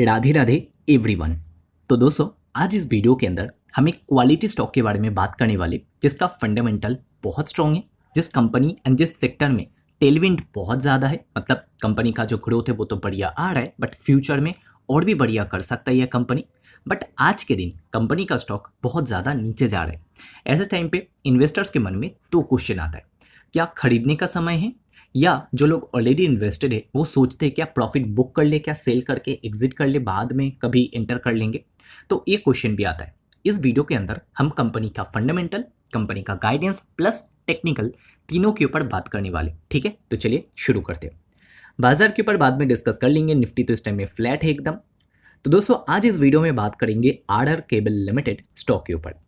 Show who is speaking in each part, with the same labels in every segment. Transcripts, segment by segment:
Speaker 1: Radhe Radhe everyone. तो दोस्तों, आज इस वीडियो के अंदर हम एक क्वालिटी स्टॉक के बारे में बात करने वाले जिसका फंडामेंटल बहुत स्ट्रॉन्ग है, जिस कंपनी एंड जिस सेक्टर में टेलविंड बहुत ज़्यादा है। मतलब कंपनी का जो ग्रोथ है वो तो बढ़िया आ रहा है, बट फ्यूचर में और भी बढ़िया कर सकता है यह कंपनी। बट आज के दिन कंपनी का स्टॉक बहुत ज़्यादा नीचे जा रहा है। ऐसे टाइम पे इन्वेस्टर्स के मन में दो क्वेश्चन आता है, क्या खरीदने का समय है, या जो लोग ऑलरेडी इन्वेस्टेड है वो सोचते हैं क्या प्रॉफिट बुक कर ले, क्या सेल करके एग्जिट कर ले, बाद में कभी एंटर कर लेंगे। तो ये क्वेश्चन भी आता है। इस वीडियो के अंदर हम कंपनी का फंडामेंटल, कंपनी का गाइडेंस प्लस टेक्निकल तीनों के ऊपर बात करने वाले। ठीक है, तो चलिए शुरू करते हैं। बाजार के ऊपर बाद में डिस्कस कर लेंगे, निफ्टी तो इस टाइम में फ्लैट है एकदम। तो दोस्तों, आज इस वीडियो में बात करेंगे आरआर केबल लिमिटेड स्टॉक के ऊपर।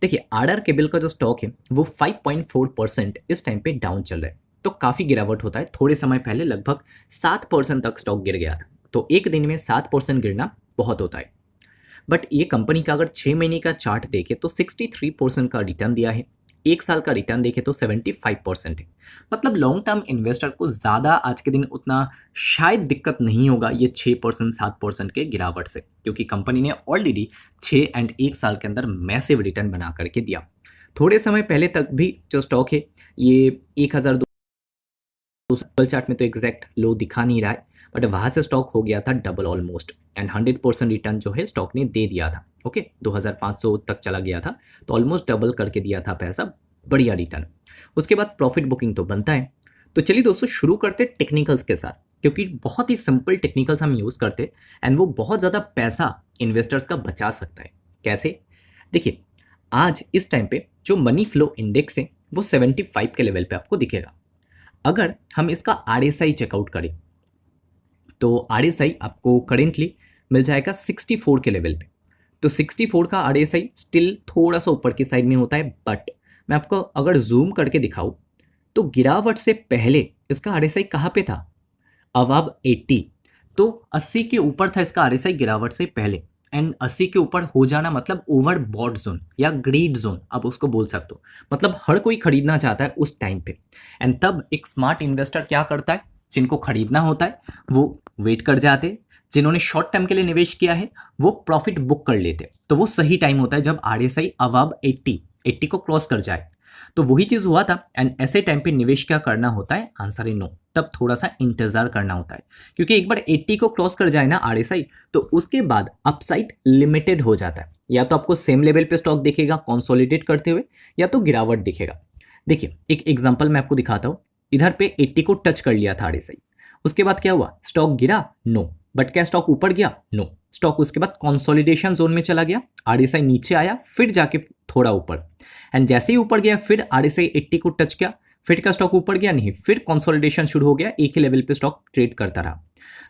Speaker 1: देखिए, आरआर केबल का जो स्टॉक है वो 5.4% इस टाइम पे डाउन चल रहा है। तो काफ़ी गिरावट होता है। थोड़े समय पहले लगभग 7% तक स्टॉक गिर गया था। तो एक दिन में 7% गिरना बहुत होता है। बट ये कंपनी का अगर 6 महीने का चार्ट देखे तो 63% का रिटर्न दिया है। एक साल का रिटर्न देखे तो 75% है। मतलब लॉन्ग टर्म इन्वेस्टर को ज़्यादा आज के दिन उतना शायद दिक्कत नहीं होगा ये 6% 7% के गिरावट से, क्योंकि कंपनी ने ऑलरेडी 6 एंड 1 साल के अंदर मैसिव रिटर्न बना करके दिया। थोड़े समय पहले तक भी जो स्टॉक है ये 1000 चार्ट में तो एग्जैक्ट लो दिखा नहीं रहा है, बट वहाँ से स्टॉक हो गया था डबल ऑलमोस्ट, एंड 100% रिटर्न जो है स्टॉक ने दे दिया था। ओके, 2500 तक चला गया था, तो ऑलमोस्ट डबल करके दिया था पैसा। बढ़िया रिटर्न। उसके बाद प्रॉफिट बुकिंग तो बनता है। तो चलिए दोस्तों, शुरू करते टेक्निकल्स के साथ, क्योंकि बहुत ही सिंपल टेक्निकल्स हम यूज़ करते एंड वो बहुत ज़्यादा पैसा इन्वेस्टर्स का बचा सकता है। कैसे? देखिए, आज इस टाइम पे जो मनी फ्लो इंडेक्स है वो 75 के लेवल पे आपको दिखेगा। अगर हम इसका RSI चेकआउट करें तो RSI आपको करेंटली मिल जाएगा 64 के लेवल पे। तो 64 का RSI स्टिल थोड़ा सा ऊपर की साइड में होता है, बट मैं आपको अगर जूम करके दिखाऊं तो गिरावट से पहले इसका RSI कहाँ पे था? अबव 80। तो 80 के ऊपर था इसका RSI गिरावट से पहले, एंड 80 के ऊपर हो जाना मतलब ओवर बॉट जोन या ग्रीड जोन आप उसको बोल सकते हो। मतलब हर कोई खरीदना चाहता है उस टाइम पे, एंड तब एक स्मार्ट इन्वेस्टर क्या करता है, जिनको खरीदना होता है वो वेट कर जाते हैं, जिन्होंने शॉर्ट टर्म के लिए निवेश किया है वो प्रॉफिट बुक कर लेते। तो वो सही टाइम होता है जब RSI अबव 80 को क्रॉस कर जाए। तो वही चीज़ हुआ था, एंड ऐसे टाइम पे निवेश क्या करना होता है? आंसर है नो। तब थोड़ा सा इंतजार करना होता है, क्योंकि एक बार 80 को क्रॉस कर जाए ना RSI, तो उसके बाद अपसाइड लिमिटेड हो जाता है। या तो आपको सेम लेवल पे स्टॉक दिखेगा कंसोलिडेट करते हुए, या तो गिरावट दिखेगा। देखिए, एक एग्जांपल मैं आपको दिखाता हूँ। इधर पे 80 को टच कर लिया था RSI, उसके बाद क्या हुआ? स्टॉक गिरा? नो। बट क्या स्टॉक ऊपर गया? नो। स्टॉक उसके बाद कंसोलिडेशन जोन में चला गया, RSI नीचे आया, फिर जाके थोड़ा ऊपर, एंड जैसे ही ऊपर गया फिर RSI 80 को टच किया, फिर का स्टॉक ऊपर गया नहीं, फिर कंसोलिडेशन शुरू हो गया, एक ही लेवल पे स्टॉक ट्रेड करता रहा।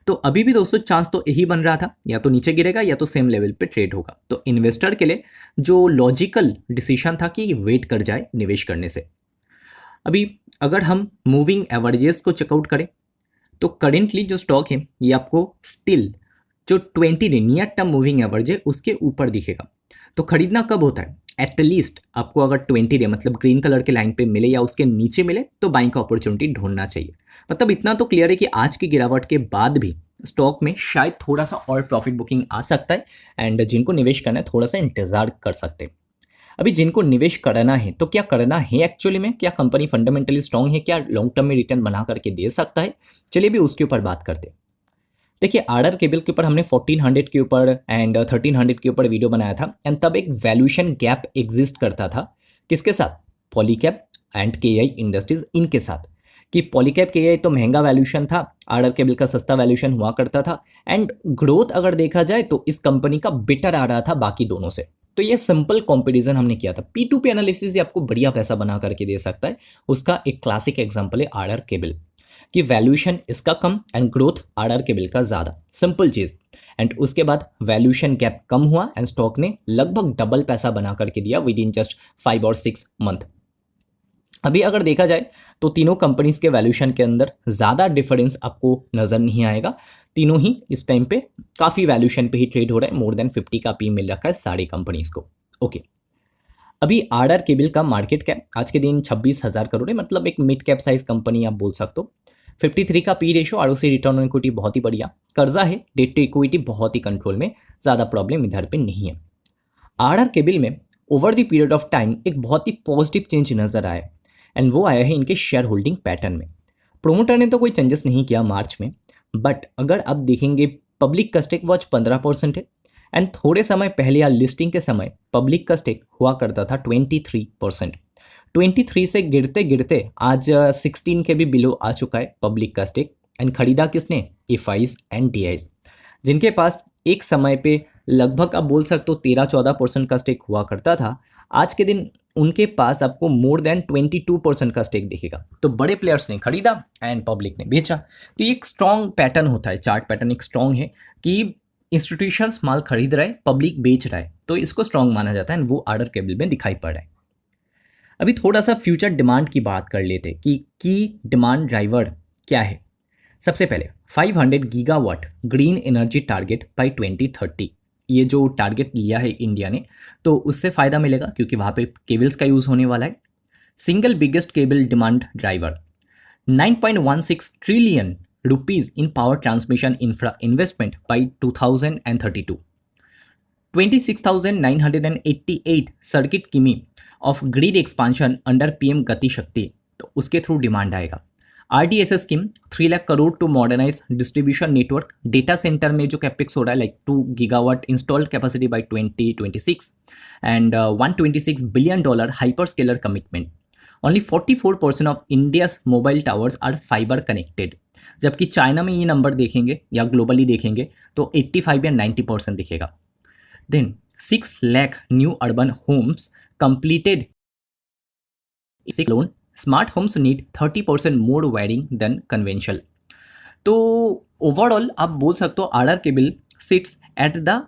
Speaker 1: तो अभी भी दोस्तों चांस तो यही बन रहा था, या तो नीचे गिरेगा या तो सेम लेवल पे ट्रेड होगा। तो इन्वेस्टर के लिए जो लॉजिकल डिसीजन था कि वेट कर जाए निवेश करने से। अभी अगर हम मूविंग एवरेजेस को चेकआउट करें तो करेंटली जो स्टॉक है ये आपको स्टिल जो 20 day near term moving average है उसके ऊपर दिखेगा। तो खरीदना कब होता है? एटलीस्ट आपको अगर 20 डे मतलब ग्रीन कलर के लाइन पे मिले या उसके नीचे मिले तो बाइंग का अपॉर्चुनिटी ढूंढना चाहिए। मतलब इतना तो क्लियर है कि आज की गिरावट के बाद भी स्टॉक में शायद थोड़ा सा और प्रॉफिट बुकिंग आ सकता है, एंड जिनको निवेश करना है थोड़ा सा इंतजार कर सकते हैं। अभी जिनको निवेश करना है तो क्या करना है एक्चुअली में? क्या कंपनी फंडामेंटली स्ट्रांग है? क्या लॉन्ग टर्म में रिटर्न बना करके दे सकता है? चलिए भी उसके ऊपर बात करते हैं। देखिए, आरआर केबल के ऊपर हमने 1400 के ऊपर एंड 1300 के ऊपर वीडियो बनाया था, एंड तब एक वैल्यूएशन गैप एग्जिस्ट करता था। किसके साथ? पॉलीकैब एंड केआई इंडस्ट्रीज इनके साथ। कि पॉलीकैब केआई तो महंगा वैल्यूएशन था, आरआर केबल का सस्ता वैल्यूएशन हुआ करता था, एंड ग्रोथ अगर देखा जाए तो इस कंपनी का बेटर आ रहा था बाकी दोनों से। तो ये सिंपल कंपैरिजन हमने किया था। P2P एनालिसिस आपको बढ़िया पैसा बना करके दे सकता है। उसका एक क्लासिक एग्जांपल है आरआर केबल, कि वैल्यूएशन इसका come and growth RR cable का ज़्यादा। Simple cheese. एंड उसके बाद वैल्यूएशन गैप कम हुआ एंड स्टॉक ने लगभग डबल पैसा बना करके दिया विद इन जस्ट 5 और 6 मंथ। अभी अगर देखा जाए तो तीनों कंपनीज के वैल्यूएशन के अंदर ज़्यादा डिफरेंस आपको नज़र नहीं आएगा। तीनों ही इस टाइम पे काफ़ी वैल्यूएशन पे ही ट्रेड हो रहा है। मोर देन 50 का पी मिल रखा है सारी कंपनीज को। ओके, अभी आरआर केबल का मार्केट कैप आज के दिन 26,000 करोड़ है। मतलब एक मिड कैप साइज कंपनी आप बोल सकते हो। 53 का P ratio, or return on equity बहुत ही बढ़िया, कर्जा है, डेट टू इक्विटी बहुत ही कंट्रोल में, ज़्यादा प्रॉब्लम इधर पे नहीं है। आरआर केबल में over the period of time एक बहुत ही पॉजिटिव चेंज नज़र आया एंड वो आया है इनके शेयर होल्डिंग पैटर्न में। प्रोमोटर ने तो कोई चेंजेस नहीं किया मार्च में, बट अगर आप देखेंगे पब्लिक का स्टेक वॉच 15% है एंड थोड़े समय पहले या लिस्टिंग के समय पब्लिक का स्टेक हुआ करता था 23%। 23 से गिरते गिरते आज 16 के भी बिलो आ चुका है पब्लिक का स्टेक एंड खरीदा किसने? एफआईज एंड डीआईज, जिनके पास एक समय पे लगभग आप बोल सकते हो 13-14% का स्टेक हुआ करता था, आज के दिन उनके पास आपको मोर देन 22% का स्टेक दिखेगा। तो बड़े प्लेयर्स ने खरीदा एंड पब्लिक ने बेचा। तो ये एक स्ट्रॉन्ग पैटर्न होता है, चार्ट पैटर्न एक स्ट्रॉन्ग है कि इंस्टीट्यूशंस माल खरीद रहा है, पब्लिक बेच रहा है, तो इसको स्ट्रॉन्ग माना जाता है एंड वो आर्डर केबल में दिखाई पड़ रहा है। अभी थोड़ा सा फ्यूचर डिमांड की बात कर लेते कि की डिमांड ड्राइवर क्या है। सबसे पहले 500 gigawatt green energy target by 2030, ये जो टारगेट लिया है इंडिया ने, तो उससे फ़ायदा मिलेगा क्योंकि वहाँ पे केबल्स का यूज़ होने वाला है। Single biggest cable demand driver 9.16 trillion rupees in power transmission infra investment by 2032, 26,988 circuit किमी of grid expansion under PM Gati Shakti, तो उसके थ्रू डिमांड आएगा। RDSS scheme 3 lakh crore to modernise distribution network, data centre में जो कैपेक्स हो रहा है like 2 gigawatt installed capacity by 2026 and $126 billion hyper scaler commitment. Only 44% of India's mobile towers are fibre connected, जबकि China में ये नंबर देखेंगे या ग्लोबली देखेंगे तो 85 या 90% दिखेगा। Then 6 lakh new urban homes completed loan, smart homes need 30% more wiring than conventional. तो ओवरऑल आप बोल सकते हो RR cable sits at the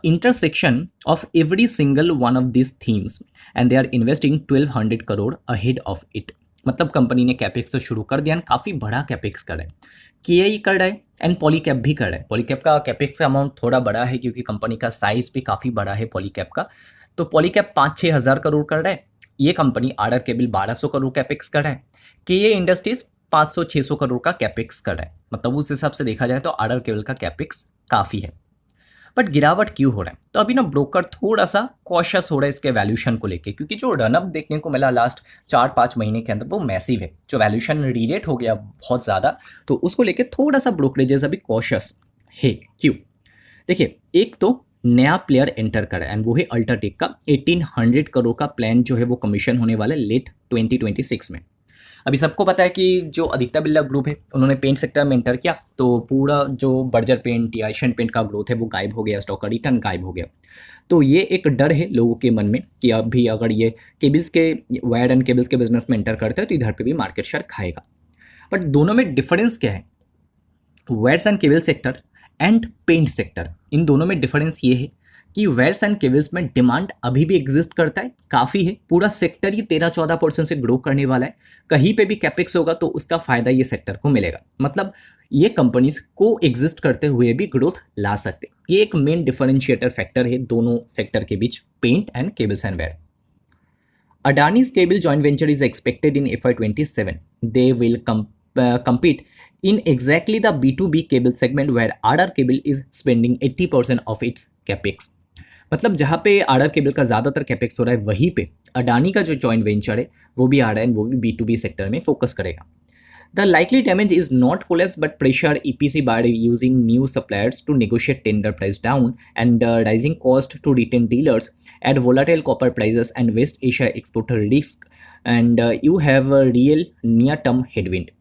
Speaker 1: intersection of every single one of this themes and they are investing 1200 crore ahead of it. मतलब company ने capex से शुरू कर दिया, काफ़ी बड़ा कैपेक्स कर रहा है, केआई कर रहा है एंड पॉलीकैप भी कर रहा है। पॉलीकैप का कैपेक्स का अमाउंट थोड़ा बड़ा है क्योंकि कंपनी का साइज भी काफ़ी बड़ा है पॉलीकैप का, तो पॉलीकैप 5-6 हज़ार करोड़ कर रहा है, ये company RR cable 1200 crore capex कर रहा है, केए इंडस्ट्रीज 500-600 करोड़ का कैपेक्स कर रहा है। मतलब उस हिसाब से देखा जाए तो आरआर केबल का कैपेक्स काफ़ी है। बट गिरावट क्यों हो रहा है? तो अभी ना ब्रोकर थोड़ा सा कॉशियस हो रहा है इसके वैल्यूशन को लेके, क्योंकि जो रनअप देखने को मिला लास्ट 4-5 महीने के अंदर वो मैसिव है, जो वैल्यूशन रीरेट हो गया बहुत ज़्यादा, तो उसको लेके थोड़ा सा ब्रोकरेजेस अभी कॉशियस है। क्यों? देखिए, एक तो नया प्लेयर एंटर करा एंड वो है अल्ट्राटेक का 1800 करोड़ का प्लान जो है वो कमीशन होने वाला है लेट 2026 में। अभी सबको पता है कि जो आदित्य बिरला ग्रुप है उन्होंने पेंट सेक्टर में एंटर किया, तो पूरा जो बर्जर पेंट या एशियन पेंट का ग्रोथ है वो गायब हो गया, स्टॉक का रिटर्न गायब हो गया। तो ये एक डर है लोगों के मन में कि अभी अगर ये केबल्स के वायर एंड केबल्स के बिजनेस में एंटर करते हैं तो इधर पे भी मार्केट शेयर खाएगा। बट दोनों में डिफरेंस क्या है? Wires and cable sector and paint sector, इन दोनों में डिफरेंस ये है कि वायर्स एंड केबल्स में डिमांड अभी भी एग्जिस्ट करता है, काफ़ी है, पूरा सेक्टर ही 13-14% से ग्रो करने वाला है। कहीं पे भी कैपेक्स होगा तो उसका फ़ायदा ये सेक्टर को मिलेगा। मतलब ये कंपनीज को एग्जिस्ट करते हुए भी ग्रोथ ला सकते, ये एक मेन डिफरेंशिएटर फैक्टर है दोनों सेक्टर के बीच, paint and cables and wire. Adani's cable joint venture is expected in FY27. They will compete in exactly the B2B cable segment where RR Cable is spending 80% of its capex. मतलब जहाँ पे RR cable का ज़्यादातर capex हो रहा है वहीं पे अडानी का जो जॉइंट वेंचर है वो भी आ रहा है, वो भी B2B सेक्टर में फोकस करेगा। The likely damage is not collapse but pressure EPC by using new suppliers to negotiate tender price down and rising cost to retain dealers at volatile copper prices and West Asia export risk and you have a real near term headwind.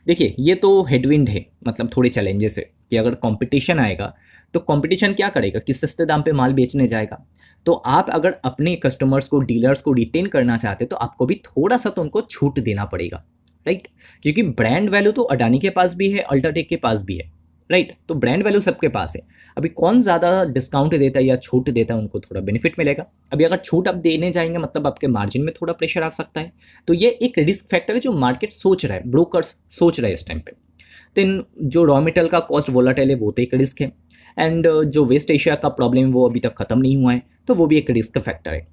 Speaker 1: देखिए, ये तो headwind है, मतलब थोड़े challenges है कि अगर competition आएगा तो कंपटीशन क्या करेगा कि सस्ते दाम पे माल बेचने जाएगा। तो आप अगर अपने कस्टमर्स को, डीलर्स को रिटेन करना चाहते तो आपको भी थोड़ा सा तो उनको छूट देना पड़ेगा, राइट? क्योंकि ब्रांड वैल्यू तो अडानी के पास भी है, अल्ट्राटेक के पास भी है, राइट? तो ब्रांड वैल्यू सबके पास है। अभी कौन ज़्यादा डिस्काउंट देता है या छूट देता है, उनको थोड़ा बेनिफिट मिलेगा। अभी अगर छूट आप देने जाएंगे मतलब आपके मार्जिन में थोड़ा प्रेशर आ सकता है। तो ये एक रिस्क फैक्टर है जो मार्केट सोच रहा है, ब्रोकर्स सोच रहे हैं इस टाइम पे। देन जो रॉ मटेरियल का कॉस्ट वोलाटाइल है वो तो एक रिस्क है, एंड जो वेस्ट एशिया का प्रॉब्लम वो अभी तक ख़त्म नहीं हुआ है तो वो भी एक रिस्क फैक्टर है।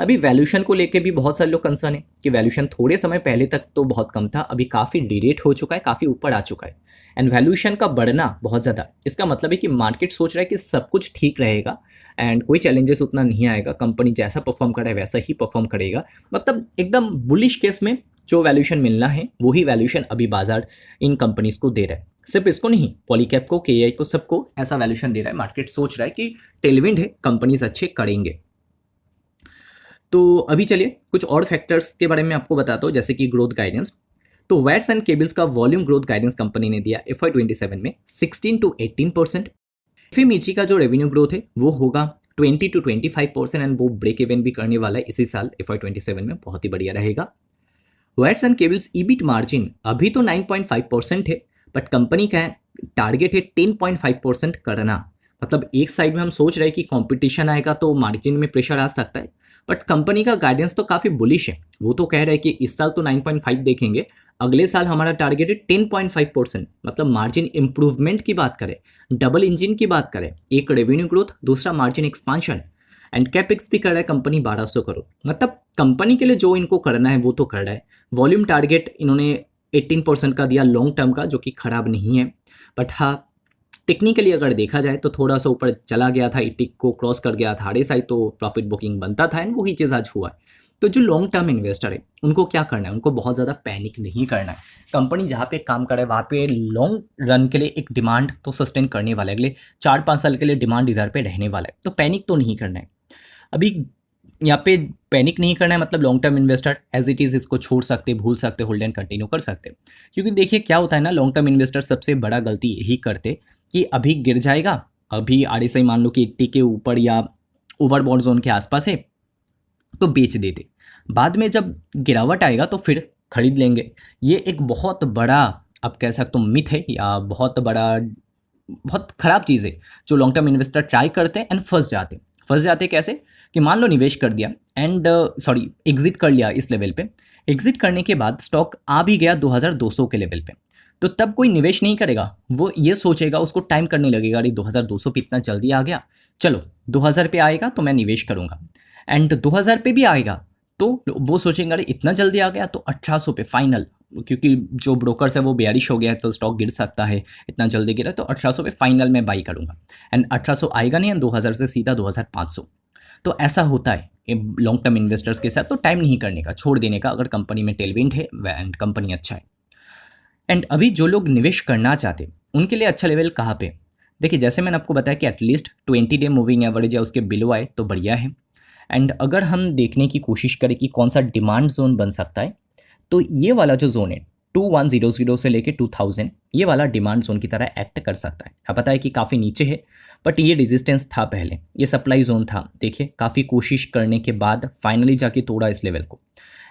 Speaker 1: अभी वैल्यूशन को लेके भी बहुत सारे लोग कंसर्न है कि वैल्यूशन थोड़े समय पहले तक तो बहुत कम था, अभी काफ़ी डिरेट हो चुका है, काफ़ी ऊपर आ चुका है। एंड वैल्यूशन का बढ़ना बहुत ज़्यादा, इसका मतलब है कि मार्केट सोच रहा है कि सब कुछ ठीक रहेगा एंड कोई चैलेंजेस उतना नहीं आएगा, कंपनी जैसा परफॉर्म कर रहा है वैसा ही परफॉर्म करेगा। मतलब एकदम बुलिश केस में जो वैल्यूशन मिलना है वही वैल्यूशन अभी बाजार इन कंपनीज को दे रहा है। सिर्फ इसको नहीं, पॉलीकैप को, केआई को, सबको ऐसा वैल्यूशन दे रहा है। मार्केट सोच रहा है कि टेलविंड है, कंपनीज अच्छे करेंगे। तो अभी चलिए कुछ और फैक्टर्स के बारे में आपको बताता हूँ, जैसे कि ग्रोथ गाइडेंस। तो वायर्स एंड केबल्स का वॉल्यूम ग्रोथ गाइडेंस कंपनी ने दिया FY27 में 16 to 18%। एफएमईजी का जो रेवेन्यू ग्रोथ है वो होगा 20 to 25% एंड वो ब्रेक इवन भी करने वाला है इसी साल FY27 में, बहुत ही बढ़िया रहेगा। Wires and cables EBIT margin अभी तो 9.5% है, बट कंपनी का टारगेट है 10.5% करना। मतलब एक साइड में हम सोच रहे हैं कि कंपटीशन आएगा तो मार्जिन में प्रेशर आ सकता है, बट कंपनी का गाइडेंस तो काफ़ी बुलिश है। वो तो कह रहे हैं कि इस साल तो 9.5 देखेंगे, अगले साल हमारा टारगेट है 10.5%। मतलब मार्जिन इंप्रूवमेंट की बात करें, डबल इंजन की बात करें, एक रेवेन्यू ग्रोथ, दूसरा मार्जिन एक्सपांशन। एंड कैपेक्स भी कर रहा है कंपनी 1200 करोड़। मतलब कंपनी के लिए जो इनको करना है वो तो कर रहा है। वॉल्यूम टारगेट इन्होंने 18% का दिया लॉन्ग टर्म का, जो कि खराब नहीं है। बट हाँ, टेक्निकली अगर देखा जाए तो थोड़ा सा ऊपर चला गया था, 80 को क्रॉस कर गया था RSI, तो प्रॉफिट बुकिंग बनता था एंड वही चीज़ आज हुआ है। तो जो लॉन्ग टर्म इन्वेस्टर है उनको क्या करना है, उनको बहुत ज़्यादा पैनिक नहीं करना है। कंपनी जहाँ पे काम करे वहाँ पे लॉन्ग रन के लिए एक डिमांड तो सस्टेन करने वाला है, अगले 4-5 साल के लिए डिमांड इधर पे रहने वाला है, तो पैनिक तो नहीं करना है। अभी यहाँ पे पैनिक नहीं करना है, मतलब long term investor as it is इसको छोड़ सकते, भूल सकते, होल्ड एंड कंटिन्यू कर सकते। क्योंकि देखिए क्या होता है ना, लॉन्ग टर्म इन्वेस्टर सबसे बड़ा गलती यही करते कि अभी गिर जाएगा, अभी RSI मान लो कि 80 के ऊपर या ओवरबॉन्ड जोन के आसपास है तो बेच देते, बाद में जब गिरावट आएगा तो फिर खरीद लेंगे। ये एक बहुत बड़ा, आप कह सकते हो मिथ है, या बहुत बड़ा, बहुत ख़राब चीज़ है जो लॉन्ग टर्म इन्वेस्टर ट्राई करते हैं एंड फंस जाते कैसे कि मान लो निवेश कर दिया एंड एग्जिट कर लिया इस लेवल पे, एग्जिट करने के बाद स्टॉक आ भी गया 2200 के लेवल पे, तो तब कोई निवेश नहीं करेगा। वो ये सोचेगा, उसको टाइम करने लगेगा, अरे 2200 पे इतना जल्दी आ गया, चलो 2000 पे आएगा तो मैं निवेश करूँगा। एंड 2000 पे भी आएगा तो वो सोचेंगे अरे इतना जल्दी आ गया तो 1800 पे फाइनल, क्योंकि जो ब्रोकर्स है वो बेयरिश हो गया है तो स्टॉक गिर सकता है, इतना जल्दी गिरा तो 1800 पे फाइनल में बाई करूँगा। एंड 1800 आएगा नहीं एंड 2000 से सीधा 2500। तो ऐसा होता है लॉन्ग टर्म इन्वेस्टर्स के साथ, तो टाइम नहीं करने का, छोड़ देने का, अगर कंपनी में टेलविंड है एंड कंपनी अच्छा है। एंड अभी जो लोग निवेश करना चाहते उनके लिए अच्छा लेवल कहाँ पे, देखिए जैसे मैंने आपको बताया कि एटलीस्ट 20 डे मूविंग एवरेज या उसके बिलो आए तो बढ़िया है। एंड अगर हम देखने की कोशिश करें कि कौन सा डिमांड जोन बन सकता है, तो ये वाला जो जोन है 2100 से लेके 2000, ये वाला डिमांड जोन की तरह एक्ट कर सकता है। अब पता है कि काफ़ी नीचे है, बट ये रेजिस्टेंस था पहले, ये सप्लाई जोन था। देखिए काफ़ी कोशिश करने के बाद फाइनली जाके तोड़ा इस लेवल को,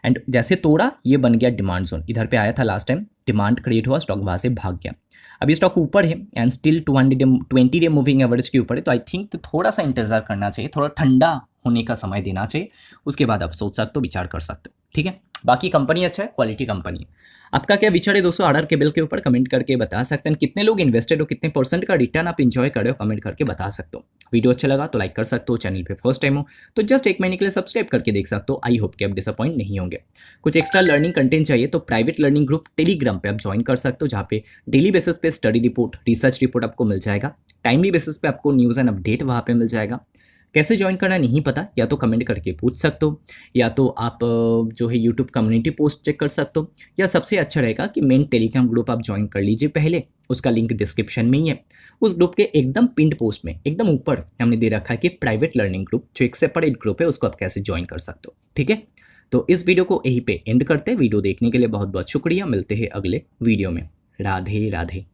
Speaker 1: एंड जैसे तोड़ा ये बन गया डिमांड जोन। इधर पे आया था लास्ट टाइम, डिमांड क्रिएट हुआ, स्टॉक वहाँ से भाग गया। अभी स्टॉक ऊपर है and still 20 day moving average के ऊपर है, तो आई थिंक तो थोड़ा सा इंतजार करना चाहिए, थोड़ा ठंडा होने का समय देना चाहिए, उसके बाद आप सोच सकते हो, विचार कर सकते हो। ठीक है, बाकी कंपनी अच्छा है, क्वालिटी कंपनी है। आपका क्या विचार है दोस्तों RR केबल के ऊपर, कमेंट करके बता सकते हैं। कितने लोग इन्वेस्टेड हो, कितने % का रिटर्न आप इंजॉय कर रहे हो, कमेंट करके बता सकते हो। वीडियो अच्छा लगा तो लाइक कर सकते हो, चैनल पे फर्स्ट टाइम हो तो जस्ट 1 महीने के लिए सब्सक्राइब करके देख सकते हो। आई होप कि आप डिसअपॉइंट नहीं होंगे। कुछ एक्स्ट्रा लर्निंग कंटेंट चाहिए तो प्राइवेट लर्निंग ग्रुप टेलीग्राम पे आप ज्वाइन कर सकते हो, जहाँ पे डेली बेसिस पे स्टडी रिपोर्ट, रिसर्च रिपोर्ट आपको मिल जाएगा, टाइमली बेसिस पे आपको न्यूज़ एंड अपडेट वहाँ पे मिल जाएगा। कैसे ज्वाइन करना नहीं पता, या तो कमेंट करके पूछ सकते हो, या तो आप जो है यूट्यूब कम्युनिटी पोस्ट चेक कर सकते हो, या सबसे अच्छा रहेगा कि मेन टेलीग्राम ग्रुप आप ज्वाइन कर लीजिए पहले, उसका लिंक डिस्क्रिप्शन में ही है। उस ग्रुप के एकदम पिंड पोस्ट में एकदम ऊपर हमने दे रखा है कि प्राइवेट लर्निंग ग्रुप, जो एक सेपरेट ग्रुप है, उसको आप कैसे ज्वाइन कर सकते हो। ठीक है, तो इस वीडियो को यहीं पे एंड करते हैं। वीडियो देखने के लिए बहुत बहुत शुक्रिया, मिलते हैं अगले वीडियो में। राधे राधे।